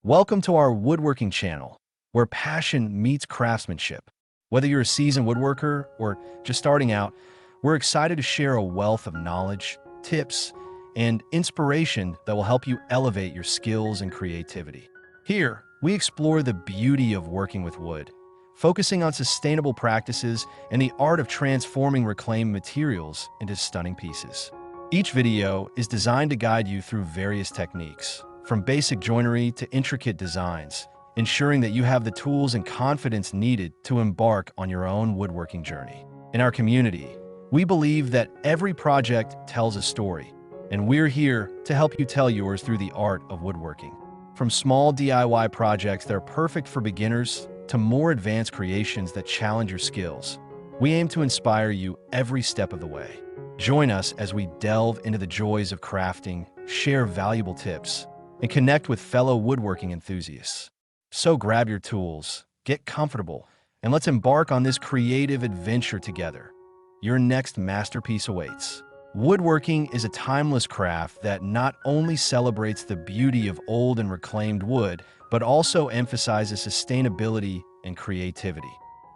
Welcome to our woodworking channel, where passion meets craftsmanship. Whether you're a seasoned woodworker or just starting out, we're excited to share a wealth of knowledge, tips, and inspiration that will help you elevate your skills and creativity. Here, we explore the beauty of working with wood, focusing on sustainable practices and the art of transforming reclaimed materials into stunning pieces. Each video is designed to guide you through various techniques, from basic joinery to intricate designs, ensuring that you have the tools and confidence needed to embark on your own woodworking journey. In our community, we believe that every project tells a story, and we're here to help you tell yours through the art of woodworking. From small DIY projects that are perfect for beginners to more advanced creations that challenge your skills, we aim to inspire you every step of the way. Join us as we delve into the joys of crafting, share valuable tips, and connect with fellow woodworking enthusiasts. So grab your tools, get comfortable, and let's embark on this creative adventure together. Your next masterpiece awaits. Woodworking is a timeless craft that not only celebrates the beauty of old and reclaimed wood, but also emphasizes sustainability and creativity.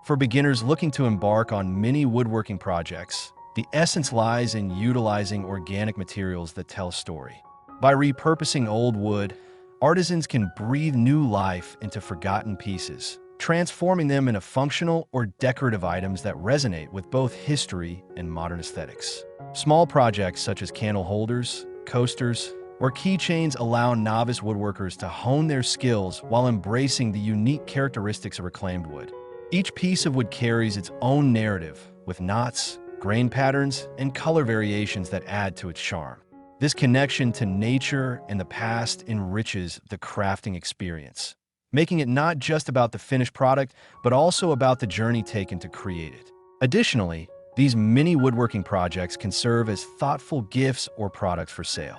For beginners looking to embark on many woodworking projects, the essence lies in utilizing organic materials that tell a story. By repurposing old wood, artisans can breathe new life into forgotten pieces, transforming them into functional or decorative items that resonate with both history and modern aesthetics. Small projects such as candle holders, coasters, or keychains allow novice woodworkers to hone their skills while embracing the unique characteristics of reclaimed wood. Each piece of wood carries its own narrative, with knots, grain patterns, and color variations that add to its charm. This connection to nature and the past enriches the crafting experience, making it not just about the finished product, but also about the journey taken to create it. Additionally, these mini woodworking projects can serve as thoughtful gifts or products for sale.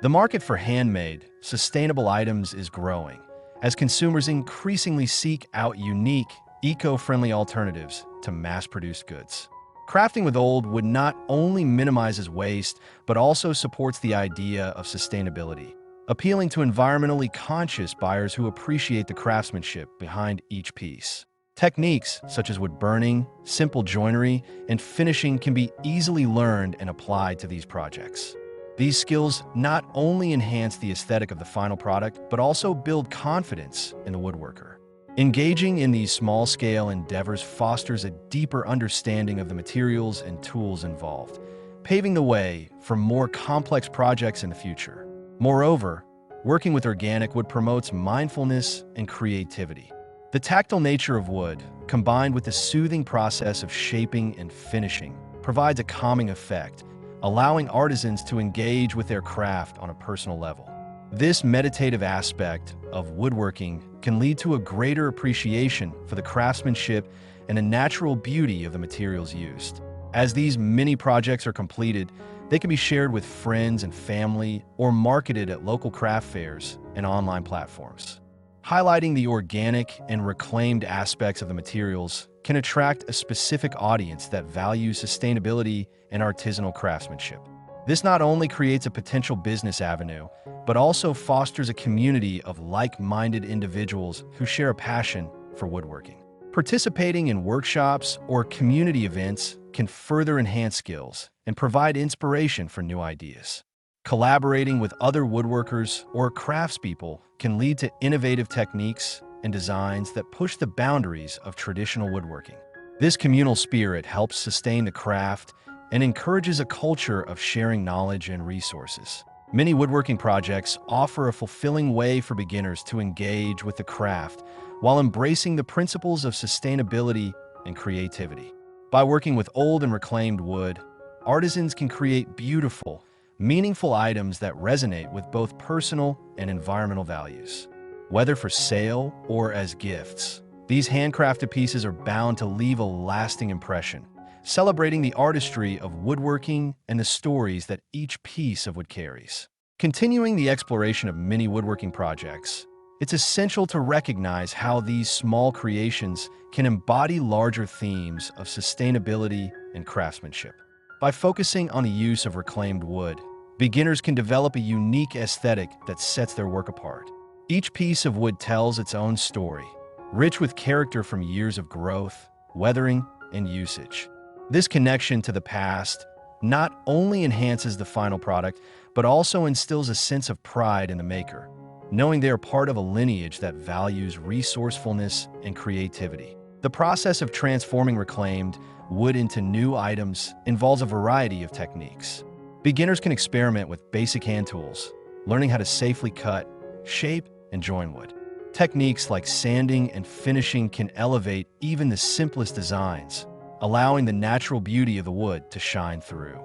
The market for handmade, sustainable items is growing, as consumers increasingly seek out unique, eco-friendly alternatives to mass-produced goods. Crafting with old wood not only minimizes waste, but also supports the idea of sustainability, appealing to environmentally conscious buyers who appreciate the craftsmanship behind each piece. Techniques such as wood burning, simple joinery, and finishing can be easily learned and applied to these projects. These skills not only enhance the aesthetic of the final product, but also build confidence in the woodworker. Engaging in these small-scale endeavors fosters a deeper understanding of the materials and tools involved, paving the way for more complex projects in the future. Moreover, working with organic wood promotes mindfulness and creativity. The tactile nature of wood, combined with the soothing process of shaping and finishing, provides a calming effect, allowing artisans to engage with their craft on a personal level. This meditative aspect of woodworking can lead to a greater appreciation for the craftsmanship and the natural beauty of the materials used. As these mini projects are completed, they can be shared with friends and family or marketed at local craft fairs and online platforms. Highlighting the organic and reclaimed aspects of the materials can attract a specific audience that values sustainability and artisanal craftsmanship. This not only creates a potential business avenue, but also fosters a community of like-minded individuals who share a passion for woodworking. Participating in workshops or community events can further enhance skills and provide inspiration for new ideas. Collaborating with other woodworkers or craftspeople can lead to innovative techniques and designs that push the boundaries of traditional woodworking. This communal spirit helps sustain the craft and encourages a culture of sharing knowledge and resources. Many woodworking projects offer a fulfilling way for beginners to engage with the craft while embracing the principles of sustainability and creativity. By working with old and reclaimed wood, artisans can create beautiful, meaningful items that resonate with both personal and environmental values. Whether for sale or as gifts, these handcrafted pieces are bound to leave a lasting impression, celebrating the artistry of woodworking and the stories that each piece of wood carries. Continuing the exploration of many woodworking projects, it's essential to recognize how these small creations can embody larger themes of sustainability and craftsmanship. By focusing on the use of reclaimed wood, beginners can develop a unique aesthetic that sets their work apart. Each piece of wood tells its own story, rich with character from years of growth, weathering, and usage. This connection to the past not only enhances the final product, but also instills a sense of pride in the maker, knowing they are part of a lineage that values resourcefulness and creativity. The process of transforming reclaimed wood into new items involves a variety of techniques. Beginners can experiment with basic hand tools, learning how to safely cut, shape, and join wood. Techniques like sanding and finishing can elevate even the simplest designs, allowing the natural beauty of the wood to shine through.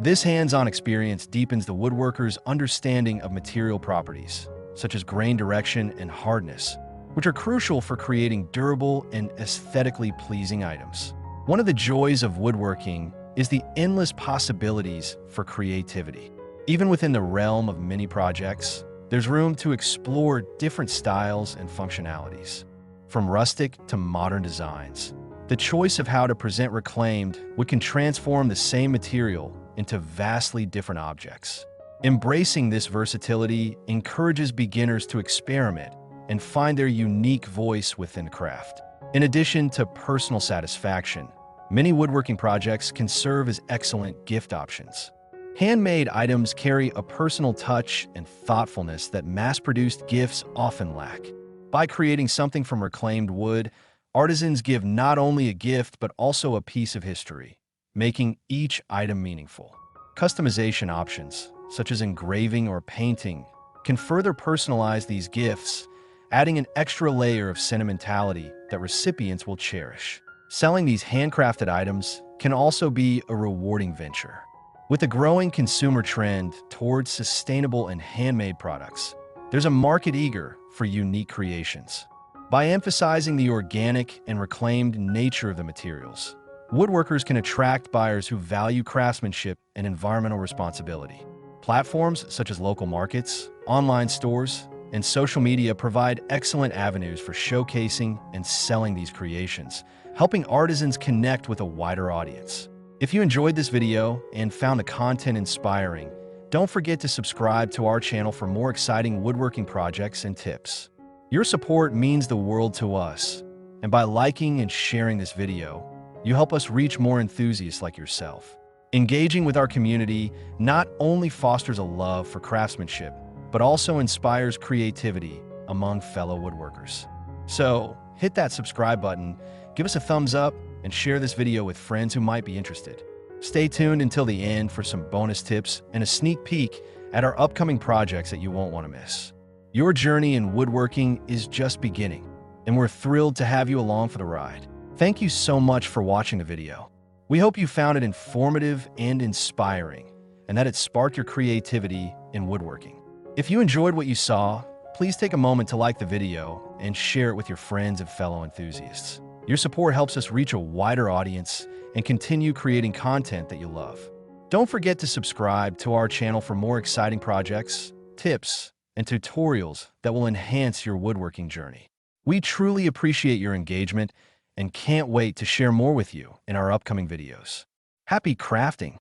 This hands-on experience deepens the woodworker's understanding of material properties, such as grain direction and hardness, which are crucial for creating durable and aesthetically pleasing items. One of the joys of woodworking is the endless possibilities for creativity. Even within the realm of mini projects, there's room to explore different styles and functionalities. From rustic to modern designs, the choice of how to present reclaimed wood can transform the same material into vastly different objects. Embracing this versatility encourages beginners to experiment and find their unique voice within the craft. In addition to personal satisfaction, many woodworking projects can serve as excellent gift options. Handmade items carry a personal touch and thoughtfulness that mass-produced gifts often lack. By creating something from reclaimed wood, artisans give not only a gift but also a piece of history, making each item meaningful. Customization options, such as engraving or painting, can further personalize these gifts, adding an extra layer of sentimentality that recipients will cherish. Selling these handcrafted items can also be a rewarding venture. With a growing consumer trend towards sustainable and handmade products, there's a market eager for unique creations. By emphasizing the organic and reclaimed nature of the materials, woodworkers can attract buyers who value craftsmanship and environmental responsibility. Platforms such as local markets, online stores, and social media provide excellent avenues for showcasing and selling these creations, helping artisans connect with a wider audience. If you enjoyed this video and found the content inspiring, don't forget to subscribe to our channel for more exciting woodworking projects and tips. Your support means the world to us, and by liking and sharing this video, you help us reach more enthusiasts like yourself. Engaging with our community not only fosters a love for craftsmanship, but also inspires creativity among fellow woodworkers. So, hit that subscribe button, give us a thumbs up, and share this video with friends who might be interested. Stay tuned until the end for some bonus tips and a sneak peek at our upcoming projects that you won't want to miss. Your journey in woodworking is just beginning, and we're thrilled to have you along for the ride. Thank you so much for watching the video. We hope you found it informative and inspiring, and that it sparked your creativity in woodworking. If you enjoyed what you saw, please take a moment to like the video and share it with your friends and fellow enthusiasts. Your support helps us reach a wider audience and continue creating content that you love. Don't forget to subscribe to our channel for more exciting projects, tips, and tutorials that will enhance your woodworking journey. We truly appreciate your engagement and can't wait to share more with you in our upcoming videos. Happy crafting!